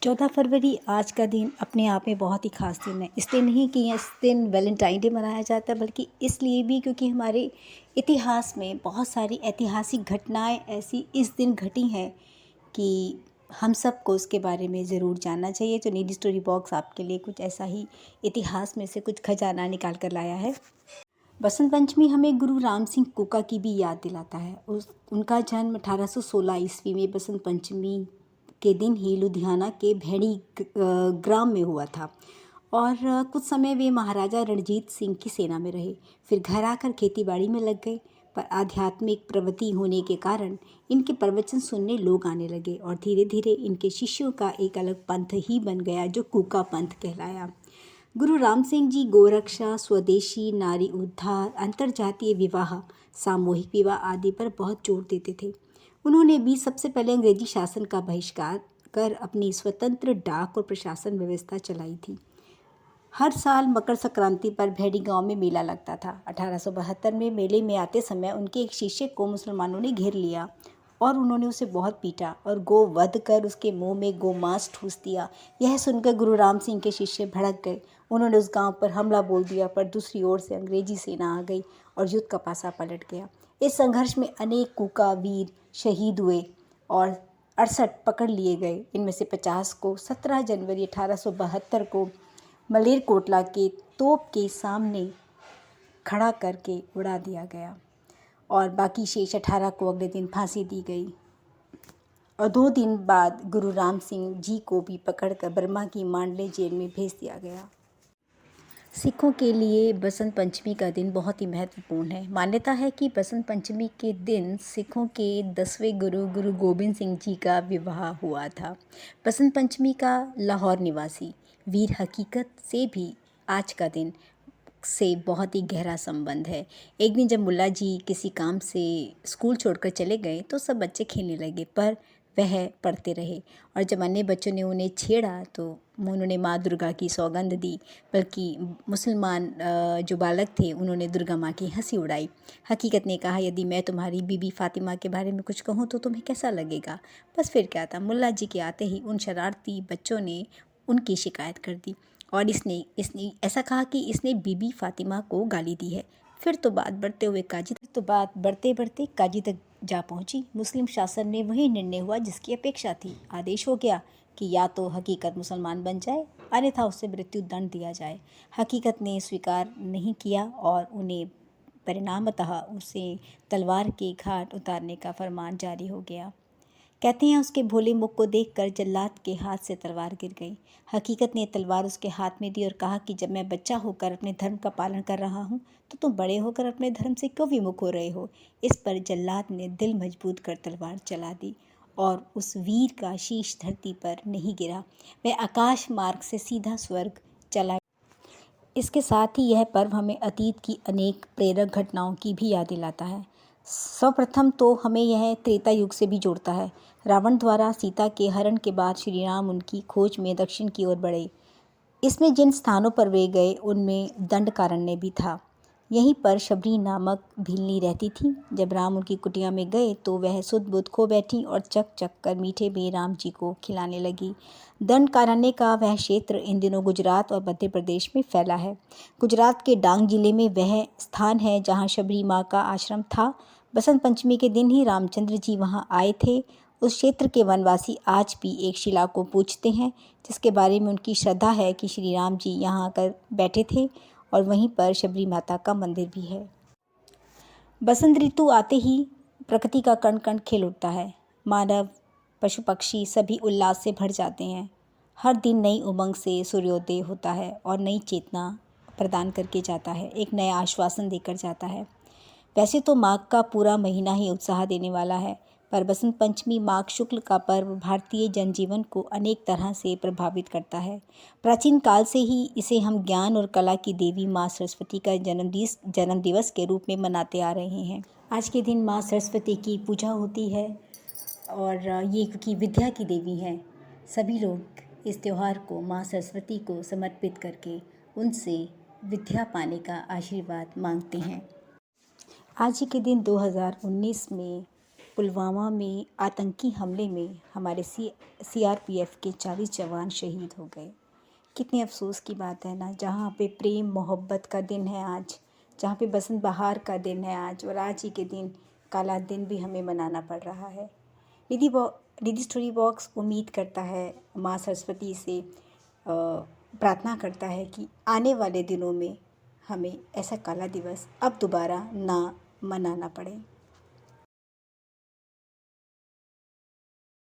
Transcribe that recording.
14 फरवरी आज का दिन अपने आप में बहुत ही ख़ास दिन है। इसलिए नहीं कि इस दिन वैलेंटाइन डे मनाया जाता है, बल्कि इसलिए भी क्योंकि हमारे इतिहास में बहुत सारी ऐतिहासिक घटनाएं ऐसी इस दिन घटी हैं कि हम सबको उसके बारे में ज़रूर जानना चाहिए। तो नीडी स्टोरी बॉक्स आपके लिए कुछ ऐसा ही इतिहास में से कुछ खजाना निकाल कर लाया है। बसंत पंचमी हमें गुरु राम सिंह कुका की भी याद दिलाता है। उनका जन्म 1816 ईस्वी में बसंत पंचमी के दिन ही लुधियाना के भैणी ग्राम में हुआ था। और कुछ समय वे महाराजा रणजीत सिंह की सेना में रहे। फिर घर आकर खेतीबाड़ी में लग गए। पर आध्यात्मिक प्रवृत्ति होने के कारण इनके प्रवचन सुनने लोग आने लगे और धीरे धीरे इनके शिष्यों का एक अलग पंथ ही बन गया, जो कुका पंथ कहलाया। गुरु राम सिंह जी गोरक्षा, स्वदेशी, नारी उद्धार, अंतरजातीय विवाह, सामूहिक विवाह आदि पर बहुत जोर देते थे। उन्होंने भी सबसे पहले अंग्रेजी शासन का बहिष्कार कर अपनी स्वतंत्र डाक और प्रशासन व्यवस्था चलाई थी। हर साल मकर संक्रांति पर भैड़ी गांव में मेला लगता था। 1872 में मेले में आते समय उनके एक शिष्य को मुसलमानों ने घेर लिया और उन्होंने उसे बहुत पीटा और गो वध कर उसके मुंह में गोमांस ठूस दिया। यह सुनकर गुरु राम सिंह के शिष्य भड़क गए। उन्होंने उस गांव पर हमला बोल दिया, पर दूसरी ओर से अंग्रेजी सेना आ गई और युद्ध का पासा पलट गया। इस संघर्ष में अनेक कुका वीर शहीद हुए और 68 पकड़ लिए गए। इनमें से 50 को 17 जनवरी 1872 को मलेरकोटला के तोप के सामने खड़ा करके उड़ा दिया गया और बाकी शेष 18 को अगले दिन फांसी दी गई। और 2 दिन बाद गुरु राम सिंह जी को भी पकड़कर बर्मा की मांडले जेल में भेज दिया गया। सिखों के लिए बसंत पंचमी का दिन बहुत ही महत्वपूर्ण है। मान्यता है कि बसंत पंचमी के दिन सिखों के 10वें गुरु गोबिंद सिंह जी का विवाह हुआ था। बसंत पंचमी का लाहौर निवासी वीर हकीकत से भी आज का दिन से बहुत ही गहरा संबंध है। एक दिन जब मुल्ला जी किसी काम से स्कूल छोड़कर चले गए तो सब बच्चे खेलने लगे, पर वह पढ़ते रहे और जब अन्य बच्चों ने उन्हें छेड़ा तो उन्होंने माँ दुर्गा की सौगंध दी, बल्कि मुसलमान जो बालक थे उन्होंने दुर्गा माँ की हंसी उड़ाई। हकीकत ने कहा, यदि मैं तुम्हारी बीबी फातिमा के बारे में कुछ कहूँ तो तुम्हें कैसा लगेगा? बस फिर क्या था, मुल्ला जी के आते ही उन शरारती बच्चों ने उनकी शिकायत कर दी और इसने ऐसा कहा कि इसने बीबी फातिमा को गाली दी है। फिर तो बात बढ़ते बढ़ते काजी तक जा पहुंची। मुस्लिम शासन में वही निर्णय हुआ जिसकी अपेक्षा थी। आदेश हो गया कि या तो हकीकत मुसलमान बन जाए, अन्यथा उसे मृत्यु दंड दिया जाए। हकीकत ने स्वीकार नहीं किया और उन्हें परिणामतः उसे तलवार के घाट उतारने का फरमान जारी हो गया। कहते हैं उसके भोले मुख को देखकर जल्लाद के हाथ से तलवार गिर गई। हकीकत ने तलवार उसके हाथ में दी और कहा कि जब मैं बच्चा होकर अपने धर्म का पालन कर रहा हूँ तो तुम बड़े होकर अपने धर्म से क्यों विमुख हो रहे हो? इस पर जल्लाद ने दिल मजबूत कर तलवार चला दी और उस वीर का शीश धरती पर नहीं गिरा, वह आकाश मार्ग से सीधा स्वर्ग चला। इसके साथ ही यह पर्व हमें अतीत की अनेक प्रेरक घटनाओं की भी याद दिलाता है। सर्वप्रथम तो हमें यह त्रेता युग से भी जोड़ता है। रावण द्वारा सीता के हरण के बाद श्री राम उनकी खोज में दक्षिण की ओर बढ़े। इसमें जिन स्थानों पर वे गए उनमें दंडकारण्य भी था। यहीं पर शबरी नामक भीलनी रहती थी। जब राम उनकी कुटिया में गए तो वह सुध बुध खो बैठी और चक चक कर मीठे में राम जी को खिलाने लगी। दंडकारण्य का वह क्षेत्र इन दिनों गुजरात और मध्य प्रदेश में फैला है। गुजरात के डांग जिले में वह स्थान है जहाँ शबरी माँ का आश्रम था। बसंत पंचमी के दिन ही रामचंद्र जी वहाँ आए थे। उस क्षेत्र के वनवासी आज भी एक शिला को पूजते हैं जिसके बारे में उनकी श्रद्धा है कि श्री राम जी यहाँ आकर बैठे थे और वहीं पर शबरी माता का मंदिर भी है। बसंत ऋतु आते ही प्रकृति का कण कण खिल उठता है। मानव, पशु पक्षी सभी उल्लास से भर जाते हैं। हर दिन नई उमंग से सूर्योदय होता है और नई चेतना प्रदान करके जाता है, एक नया आश्वासन देकर जाता है। वैसे तो माघ का पूरा महीना ही उत्साह देने वाला है, पर बसंत पंचमी माघ शुक्ल का पर्व भारतीय जनजीवन को अनेक तरह से प्रभावित करता है। प्राचीन काल से ही इसे हम ज्ञान और कला की देवी माँ सरस्वती का जन्म दिवस के रूप में मनाते आ रहे हैं। आज के दिन माँ सरस्वती की पूजा होती है और ये क्योंकि विद्या की देवी हैं, सभी लोग इस त्यौहार को माँ सरस्वती को समर्पित करके उनसे विद्या पाने का आशीर्वाद मांगते हैं। आज ही के दिन 2019 में पुलवामा में आतंकी हमले में हमारे सीआरपीएफ के 40 जवान शहीद हो गए। कितने अफसोस की बात है ना, जहाँ पे प्रेम मोहब्बत का दिन है आज, जहाँ पे बसंत बहार का दिन है आज, और आज ही के दिन काला दिन भी हमें मनाना पड़ रहा है। निधि स्टोरी बॉक्स उम्मीद करता है, माँ सरस्वती से प्रार्थना करता है कि आने वाले दिनों में हमें ऐसा काला दिवस अब दोबारा ना मनाना पड़े।